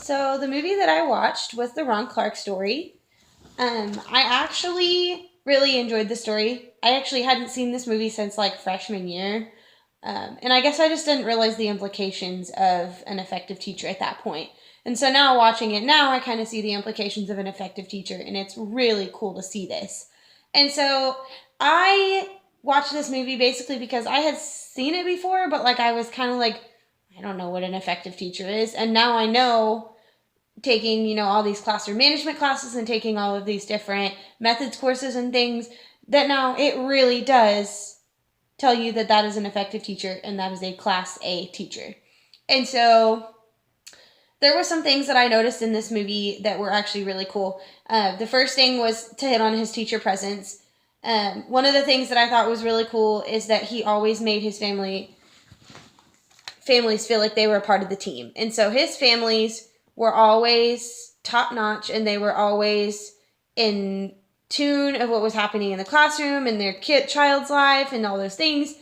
So the movie that I watched was the Ron Clark story. I actually really enjoyed the story. I actually hadn't seen this movie since like freshman year. And I guess I just didn't realize the implications of an effective teacher at that point. And so now watching it now, I kind of see the implications of an effective teacher, and it's really cool to see this. And so I watched this movie basically because I had seen it before, but like I was kind of like, I don't know what an effective teacher is. And now I know, taking, all these classroom management classes and taking all of these different methods courses and things, that now it really does tell you that that is an effective teacher and that is a class A teacher. And so there were some things that I noticed in this movie that were actually really cool. The first thing was to hit on his teacher presence. One of the things that I thought was really cool is that he always made his families feel like they were a part of the team. And so his families were always top notch, and they were always in tune of what was happening in the classroom and their child's life and all those things.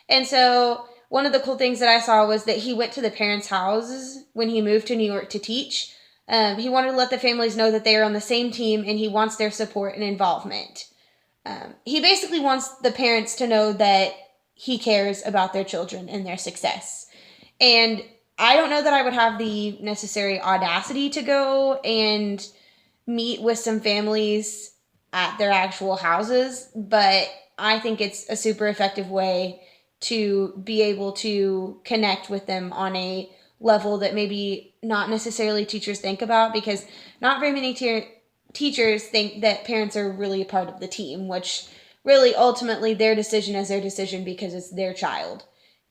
And so one of the cool things that I saw was that he went to the parents' houses when he moved to New York to teach. He wanted to let the families know that they are on the same team, and he wants their support and involvement. He basically wants the parents to know that he cares about their children and their success. And I don't know that I would have the necessary audacity to go and meet with some families at their actual houses, but I think it's a super effective way to be able to connect with them on a level that maybe not necessarily teachers think about, because not very many teachers think that parents are really a part of the team, which really ultimately their decision is their decision because it's their child.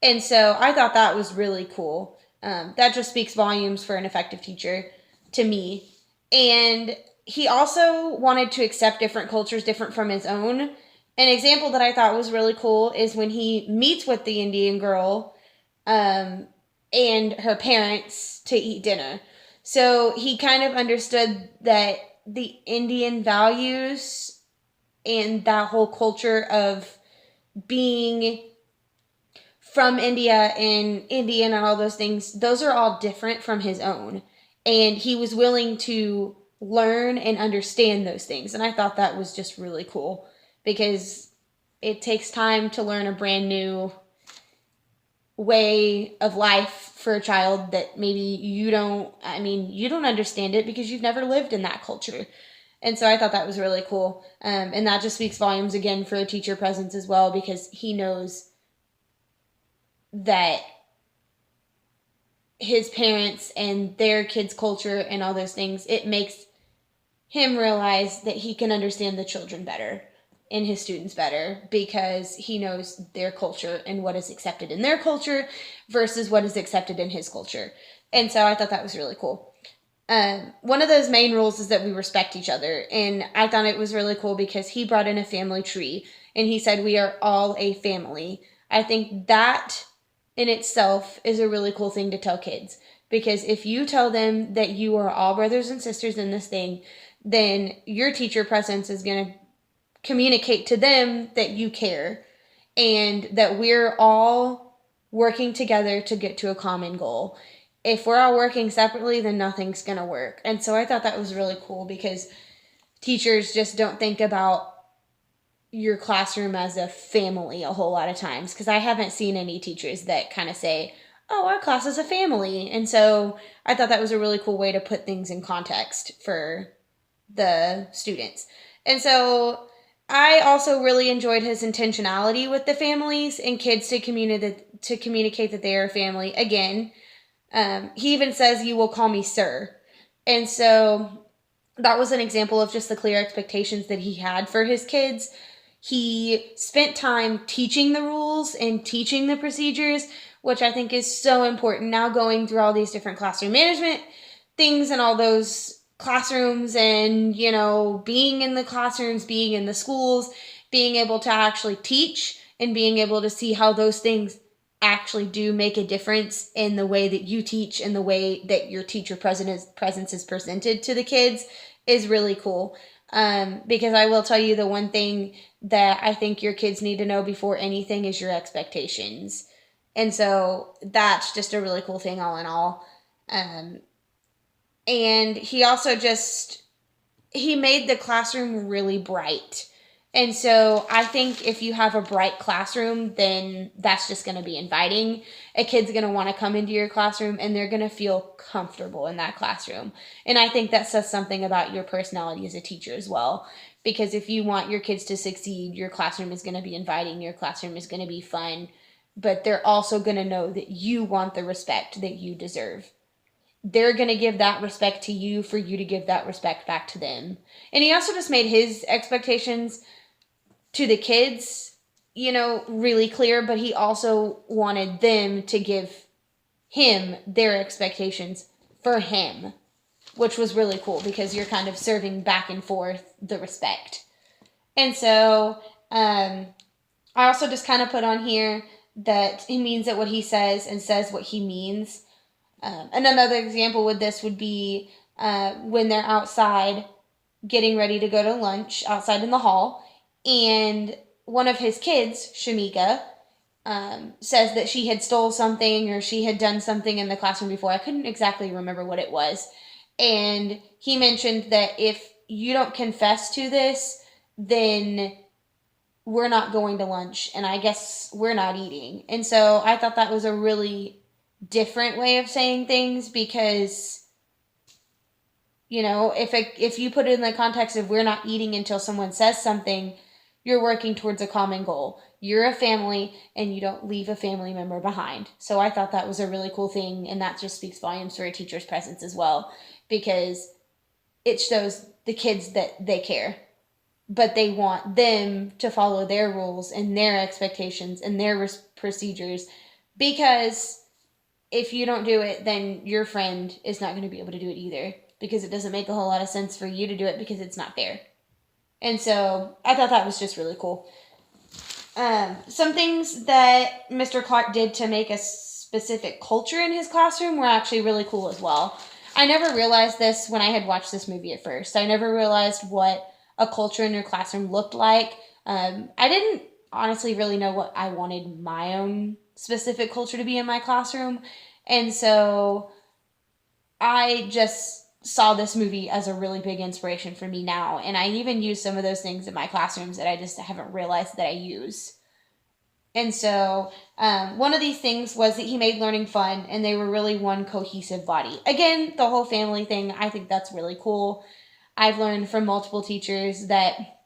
And so I thought that was really cool. That just speaks volumes for an effective teacher to me. And he also wanted to accept different cultures different from his own. An example that I thought was really cool is when he meets with the Indian girl and her parents to eat dinner. So he kind of understood that the Indian values and that whole culture of being from India and Indian and all those things, those are all different from his own. And he was willing to learn and understand those things. And I thought that was just really cool, because it takes time to learn a brand new way of life for a child that maybe you don't understand it because you've never lived in that culture. And so I thought that was really cool. And that just speaks volumes again for a teacher presence as well, because he knows that his parents and their kids' culture and all those things, it makes him realize that he can understand the children better and his students better, because he knows their culture and what is accepted in their culture versus what is accepted in his culture. And so I thought that was really cool. One of those main rules is that we respect each other. And I thought it was really cool because he brought in a family tree and he said, we are all a family. I think that in itself is a really cool thing to tell kids, because if you tell them that you are all brothers and sisters in this thing, then your teacher presence is going to communicate to them that you care and that we're all working together to get to a common goal. If we're all working separately, then nothing's going to work. And so I thought that was really cool, because teachers just don't think about your classroom as a family a whole lot of times, because I haven't seen any teachers that kind of say, oh, our class is a family. And so I thought that was a really cool way to put things in context for the students. And so I also really enjoyed his intentionality with the families and kids to communicate that they are a family. Again, he even says, you will call me sir. And so that was an example of just the clear expectations that he had for his kids. He spent time teaching the rules and teaching the procedures, which I think is so important now, going through all these different classroom management things and all those classrooms and, being in the classrooms, being in the schools, being able to actually teach and being able to see how those things actually do make a difference in the way that you teach and the way that your teacher presence is presented to the kids is really cool. Because I will tell you, the one thing that I think your kids need to know before anything is your expectations. And so that's just a really cool thing all in all. And he also he made the classroom really bright. And so I think if you have a bright classroom, then that's just going to be inviting. A kid's going to want to come into your classroom and they're going to feel comfortable in that classroom. And I think that says something about your personality as a teacher as well. Because if you want your kids to succeed, your classroom is going to be inviting, your classroom is going to be fun, but they're also going to know that you want the respect that you deserve. They're going to give that respect to you for you to give that respect back to them. And he also just made his expectations to the kids, really clear, but he also wanted them to give him their expectations for him, which was really cool because you're kind of serving back and forth the respect. And so I also just kind of put on here that he means it what he says and says what he means. And another example with this would be when they're outside getting ready to go to lunch outside in the hall, and one of his kids, Shamika, says that she had stole something or she had done something in the classroom before. I couldn't exactly remember what it was. And he mentioned that if you don't confess to this, then we're not going to lunch, and I guess we're not eating. And so I thought that was a really different way of saying things because, if you put it in the context of we're not eating until someone says something, you're working towards a common goal. You're a family and you don't leave a family member behind. So I thought that was a really cool thing, and that just speaks volumes for a teacher's presence as well because it shows the kids that they care. But they want them to follow their rules and their expectations and their procedures because if you don't do it, then your friend is not going to be able to do it either because it doesn't make a whole lot of sense for you to do it because it's not fair. And so I thought that was just really cool. Some things that Mr. Clark did to make a specific culture in his classroom were actually really cool as well. I never realized this when I had watched this movie at first. I never realized what a culture in your classroom looked like. I didn't honestly really know what I wanted my own specific culture to be in my classroom. And so I just saw this movie as a really big inspiration for me now. And I even use some of those things in my classrooms that I just haven't realized that I use. And so one of these things was that he made learning fun and they were really one cohesive body. Again, the whole family thing, I think that's really cool. I've learned from multiple teachers that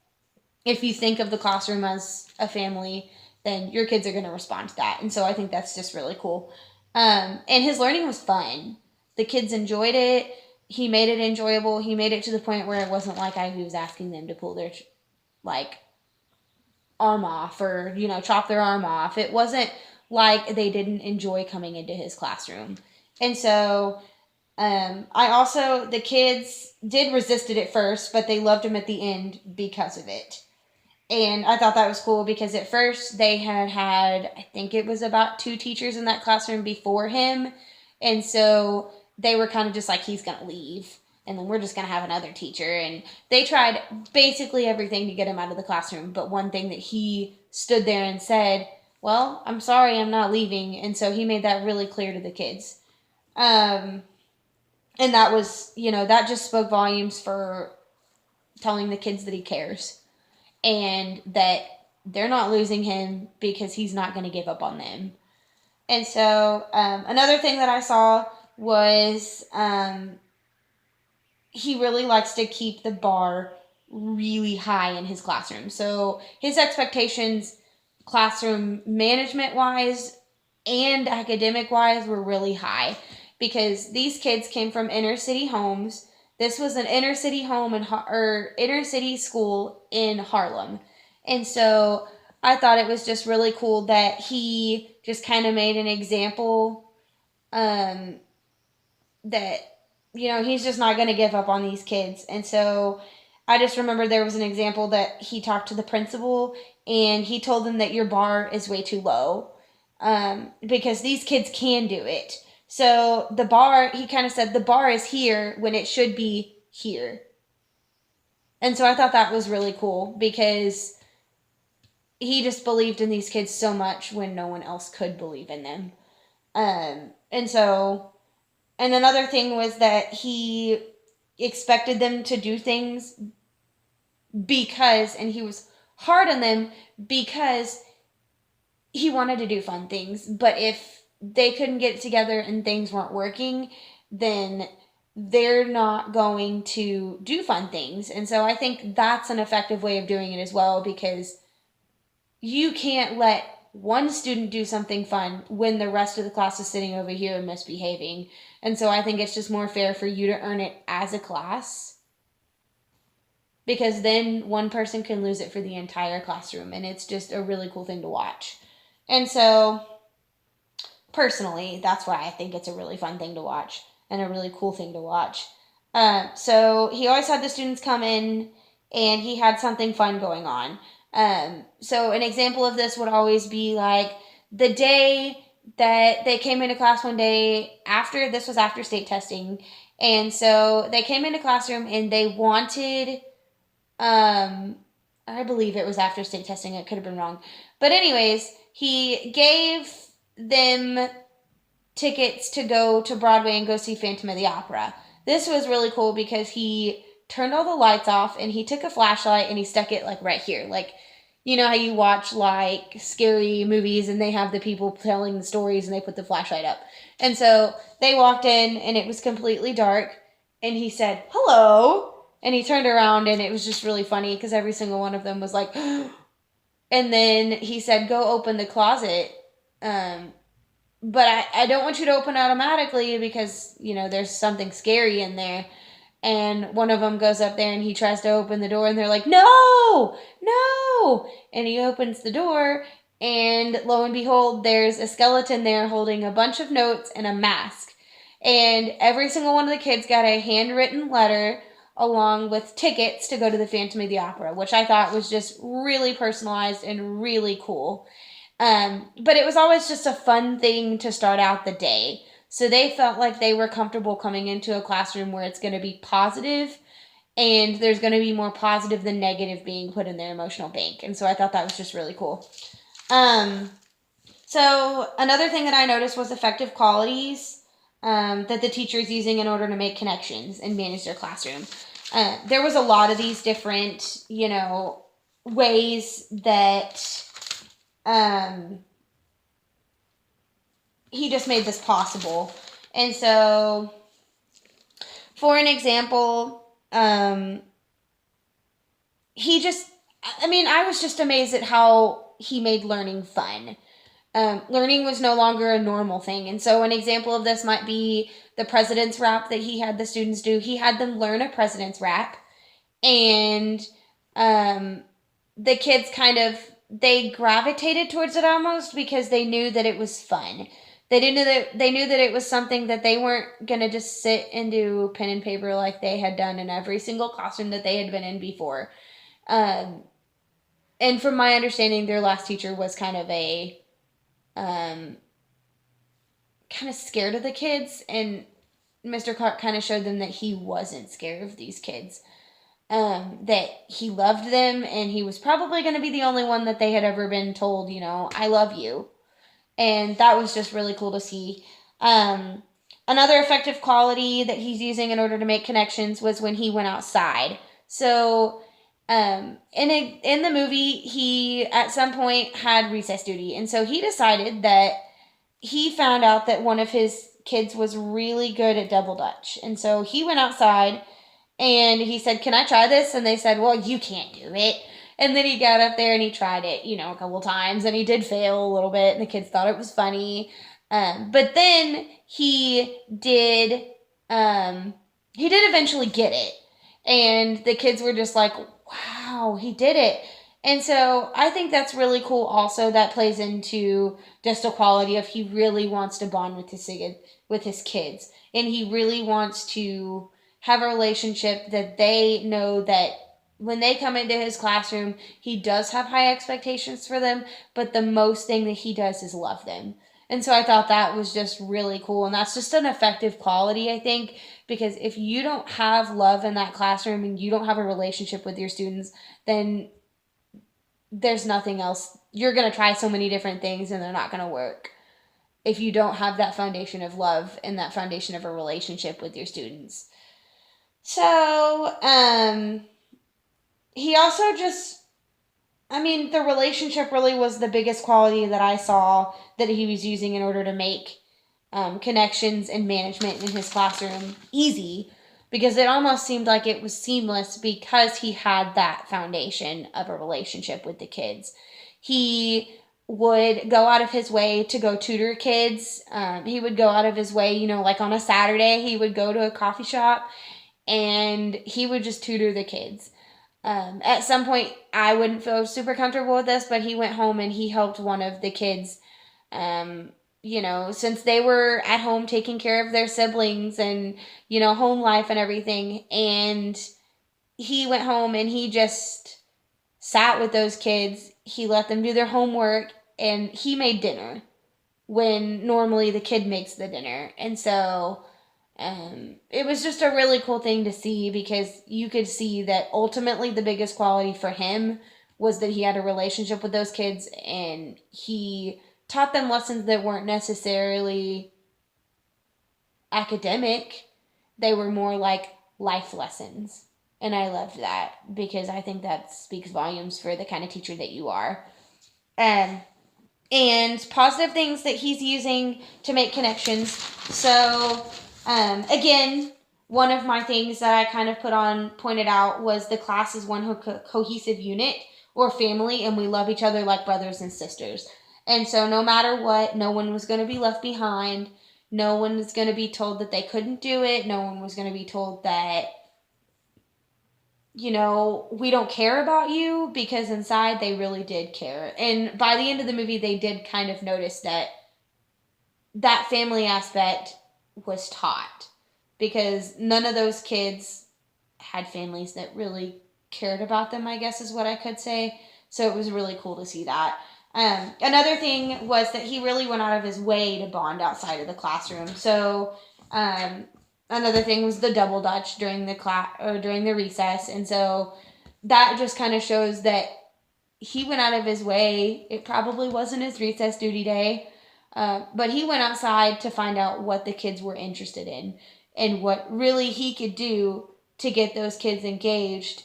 if you think of the classroom as a family, then your kids are going to respond to that. And so I think that's just really cool. And his learning was fun. The kids enjoyed it. He made it enjoyable. He made it to the point where it wasn't like he was asking them to pull their arm off or chop their arm off. It wasn't like they didn't enjoy coming into his classroom. And so the kids did resist it at first, but they loved him at the end because of it. And I thought that was cool because at first they had, I think it was about 2 teachers in that classroom before him. And so they were kind of just like, he's going to leave. And then we're just going to have another teacher. And they tried basically everything to get him out of the classroom. But one thing that he stood there and said, well, I'm sorry, I'm not leaving. And so he made that really clear to the kids. And that was, that just spoke volumes for telling the kids that he cares. And that they're not losing him because he's not going to give up on them. And so another thing that I saw was he really likes to keep the bar really high in his classroom. So his expectations, classroom management-wise and academic-wise, were really high because these kids came from inner-city homes. This was an inner-city home or inner-city school in Harlem. And so I thought it was just really cool that he just kind of made an example that, he's just not going to give up on these kids. And so I just remember there was an example that he talked to the principal and he told them that your bar is way too low because these kids can do it. So the bar, he kind of said, the bar is here when it should be here. And so I thought that was really cool because he just believed in these kids so much when no one else could believe in them. And so And another thing was that he expected them to do things and he was hard on them because he wanted to do fun things. But if they couldn't get it together and things weren't working, then they're not going to do fun things. And so I think that's an effective way of doing it as well, because you can't let one student do something fun when the rest of the class is sitting over here and misbehaving. And so I think it's just more fair for you to earn it as a class, because then one person can lose it for the entire classroom, and it's just a really cool thing to watch. And so personally, that's why I think it's a really fun thing to watch and a really cool thing to watch. So he always had the students come in and he had something fun going on. So an example of this would always be like the day that they came into class one day this was after state testing. And so they came into classroom and they wanted, I believe it was after state testing. It could have been wrong. But anyways, he gave them tickets to go to Broadway and go see Phantom of the Opera. This was really cool because he turned all the lights off and he took a flashlight and he stuck it like right here. Like, you know how you watch like scary movies and they have the people telling the stories and they put the flashlight up. And so they walked in and it was completely dark and he said, "Hello." And he turned around and it was just really funny because every single one of them was like, and then he said, "Go open the closet. But I don't want you to open automatically because, you know, there's something scary in there." And one of them goes up there and he tries to open the door and they're like, "No, no." And he opens the door and lo and behold, there's a skeleton there holding a bunch of notes and a mask. And every single one of the kids got a handwritten letter along with tickets to go to the Phantom of the Opera, which I thought was just really personalized and really cool. But it was always just a fun thing to start out the day. So they felt like they were comfortable coming into a classroom where it's going to be positive and there's going to be more positive than negative being put in their emotional bank. And so I thought that was just really cool. So another thing that I noticed was effective qualities that the teacher is using in order to make connections and manage their classroom. There was a lot of these different, ways that he just made this possible. And so, for an example, I was just amazed at how he made learning fun. Learning was no longer a normal thing. And so an example of this might be the president's rap that he had the students do. He had them learn a president's rap. And the kids they gravitated towards it almost because they knew that it was fun. They knew that it was something that they weren't going to just sit and do pen and paper like they had done in every single classroom that they had been in before. And from my understanding, their last teacher was kind of scared of the kids, and Mr. Clark kind of showed them that he wasn't scared of these kids. That he loved them, and he was probably going to be the only one that they had ever been told, "I love you." And that was just really cool to see. Another effective quality that he's using in order to make connections was when he went outside. So, in the movie, he at some point had recess duty. And so he decided that he found out that one of his kids was really good at double dutch. And so he went outside and he said, "Can I try this?" And they said, "Well, you can't do it." And then he got up there and he tried it, a couple times, and he did fail a little bit, and the kids thought it was funny. But then he did eventually get it. And the kids were just like, "Wow, he did it." And so I think that's really cool also. That plays into just a quality of he really wants to bond with his kids. And he really wants to have a relationship that they know that when they come into his classroom, he does have high expectations for them, but the most thing that he does is love them. And so I thought that was just really cool. And that's just an effective quality, I think, because if you don't have love in that classroom and you don't have a relationship with your students, then there's nothing else. You're going to try so many different things and they're not going to work. if you don't have that foundation of love and that foundation of a relationship with your students. So, he also just, I mean, the relationship really was the biggest quality that I saw that he was using in order to make connections and management in his classroom easy, because it almost seemed like it was seamless because he had that foundation of a relationship with the kids. He would go out of his way to go tutor kids. He would go out of his way, you know, like on a Saturday, he would go to a coffee shop and he would just tutor the kids. At some point, I wouldn't feel super comfortable with this, but he went home and he helped one of the kids, you know, since they were at home taking care of their siblings and, you know, home life and everything. And he went home and he just sat with those kids. He let them do their homework and he made dinner when normally the kid makes the dinner. And so it was just a really cool thing to see, because you could see that ultimately the biggest quality for him was that he had a relationship with those kids and he taught them lessons that weren't necessarily academic. They were more like life lessons. And I loved that, because I think that speaks volumes for the kind of teacher that you are. And positive things that he's using to make connections. So, again, one of my things that I kind of pointed out was the class is one cohesive unit or family, and we love each other like brothers and sisters. And so no matter what, no one was going to be left behind. No one was going to be told that they couldn't do it. No one was going to be told that, you know, we don't care about you, because inside they really did care. And by the end of the movie, they did kind of notice that that family aspect was taught, because none of those kids had families that really cared about them, I guess is what I could say. So it was really cool to see that. Another thing was that he really went out of his way to bond outside of the classroom. So, another thing was the double dutch during the class or during the recess. And so that just kind of shows that he went out of his way. It probably wasn't his recess duty day, but he went outside to find out what the kids were interested in and what really he could do to get those kids engaged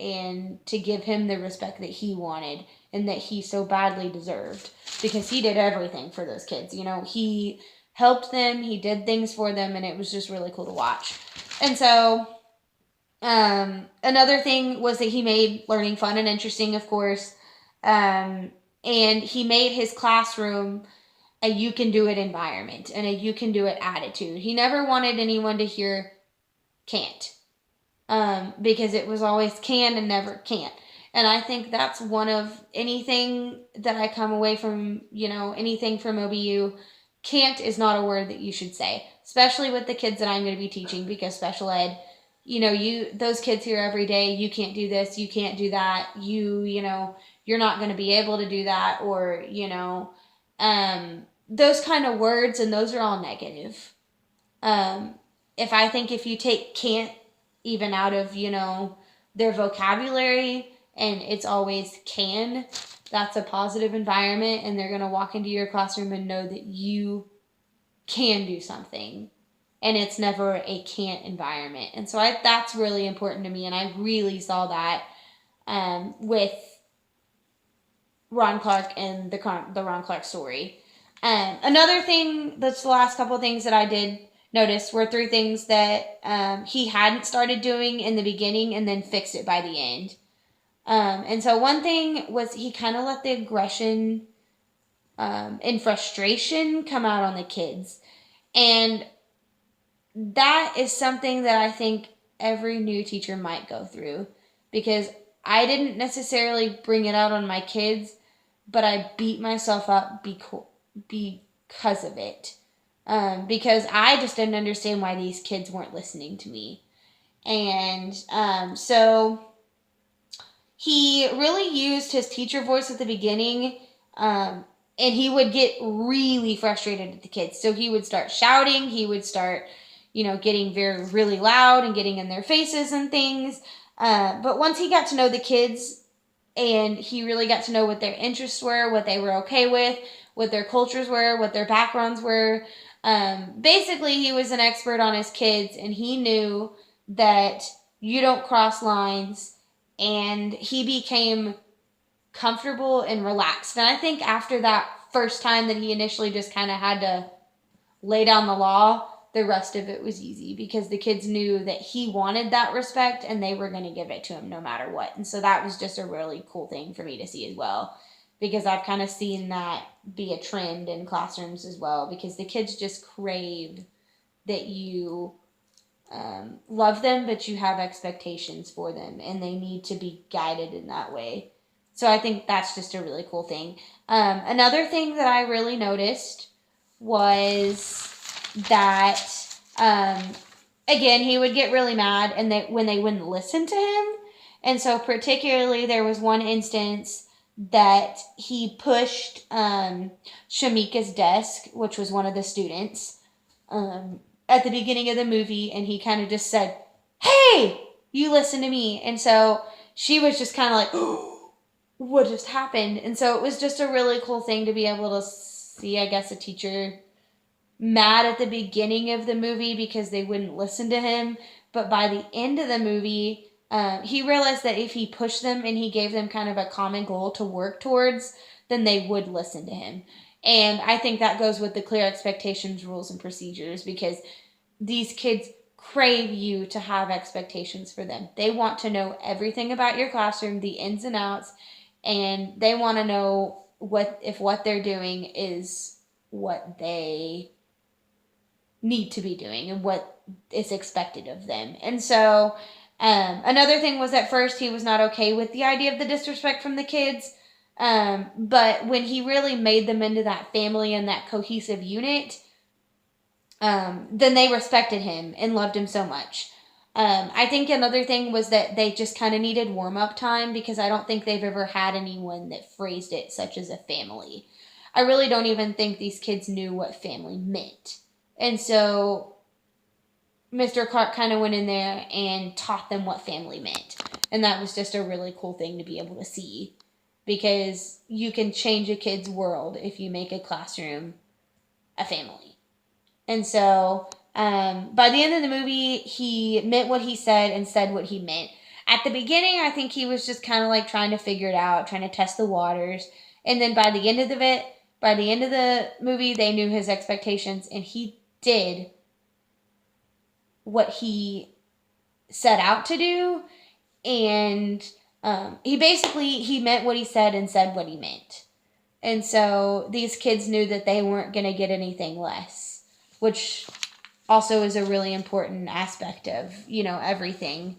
and to give him the respect that he wanted and that he so badly deserved, because he did everything for those kids. You know, he helped them, he did things for them, and it was just really cool to watch. And so, another thing was that he made learning fun and interesting, of course, and he made his classroom a you can do it environment and a you can do it attitude. He never wanted anyone to hear can't, because it was always can and never can't. And I think that's one of anything that I come away from, you know, anything from OBU. Can't is not a word that you should say, especially with the kids that I'm going to be teaching, because special ed, you know, those kids hear every day, you can't do this, you can't do that, you know, you're not going to be able to do that, or, you know, those kind of words, and those are all negative. If you take can't even out of, you know, their vocabulary, and it's always can, that's a positive environment, and they're going to walk into your classroom and know that you can do something, and it's never a can't environment. And so that's really important to me, and I really saw that with Ron Clark and the Ron Clark story. Another thing, that's the last couple of things that I did notice, were 3 things that he hadn't started doing in the beginning and then fixed it by the end. And so one thing was he kind of let the aggression and frustration come out on the kids. And that is something that I think every new teacher might go through, because I didn't necessarily bring it out on my kids, but I beat myself up because of it. Because I just didn't understand why these kids weren't listening to me. And so he really used his teacher voice at the beginning, and he would get really frustrated at the kids. So he would start shouting, he would start, you know, getting really loud and getting in their faces and things. But once he got to know the kids, and he really got to know what their interests were, what they were okay with, what their cultures were, what their backgrounds were. Basically, he was an expert on his kids, and he knew that you don't cross lines, and he became comfortable and relaxed. And I think after that first time that he initially just kind of had to lay down the law, the rest of it was easy because the kids knew that he wanted that respect and they were going to give it to him no matter what. And so that was just a really cool thing for me to see as well, because I've kind of seen that be a trend in classrooms as well, because the kids just crave that you love them, but you have expectations for them and they need to be guided in that way. So I think that's just a really cool thing. Another thing that I really noticed was that, again, he would get really mad and when they wouldn't listen to him. And so particularly there was one instance that he pushed Shamika's desk, which was one of the students, at the beginning of the movie, and he kind of just said, "Hey, you listen to me." And so she was just kind of like, "Oh, what just happened?" And so it was just a really cool thing to be able to see, I guess, a teacher mad at the beginning of the movie because they wouldn't listen to him. But by the end of the movie, he realized that if he pushed them and he gave them kind of a common goal to work towards, then they would listen to him. And I think that goes with the clear expectations, rules, and procedures, because these kids crave you to have expectations for them. They want to know everything about your classroom, the ins and outs, and they want to know if what they're doing is what they need to be doing and what is expected of them. And so another thing was, at first he was not okay with the idea of the disrespect from the kids. But when he really made them into that family and that cohesive unit, then they respected him and loved him so much. I think another thing was that they just kind of needed warm-up time, because I don't think they've ever had anyone that phrased it such as a family. I really don't even think these kids knew what family meant. And so Mr. Clark kind of went in there and taught them what family meant. And that was just a really cool thing to be able to see, because you can change a kid's world if you make a classroom a family. And so by the end of the movie, he meant what he said and said what he meant. At the beginning, I think he was just kind of like trying to figure it out, trying to test the waters. And then by the end of the movie, they knew his expectations, and he did what he set out to do. And he meant what he said and said what he meant. And so these kids knew that they weren't going to get anything less, which also is a really important aspect of, everything.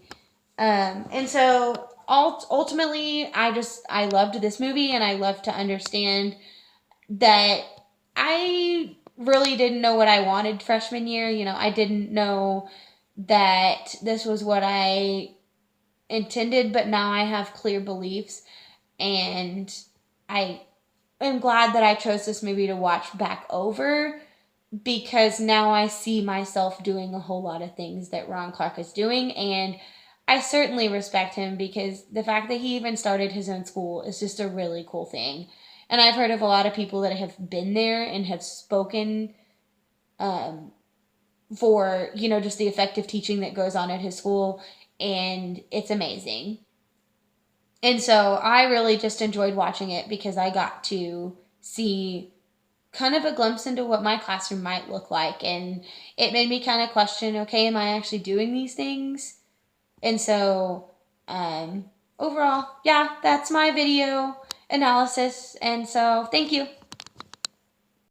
And so ultimately, I loved this movie, and I loved to understand that I really didn't know what I wanted freshman year. I didn't know that this was what I intended, but now I have clear beliefs, and I am glad that I chose this movie to watch back over, because now I see myself doing a whole lot of things that Ron Clark is doing, and I certainly respect him, because the fact that he even started his own school is just a really cool thing. And I've heard of a lot of people that have been there and have spoken for, just the effective teaching that goes on at his school, and it's amazing. And so I really just enjoyed watching it, because I got to see kind of a glimpse into what my classroom might look like, and it made me kind of question, okay, am I actually doing these things? And so overall, yeah, that's my video analysis, and so thank you.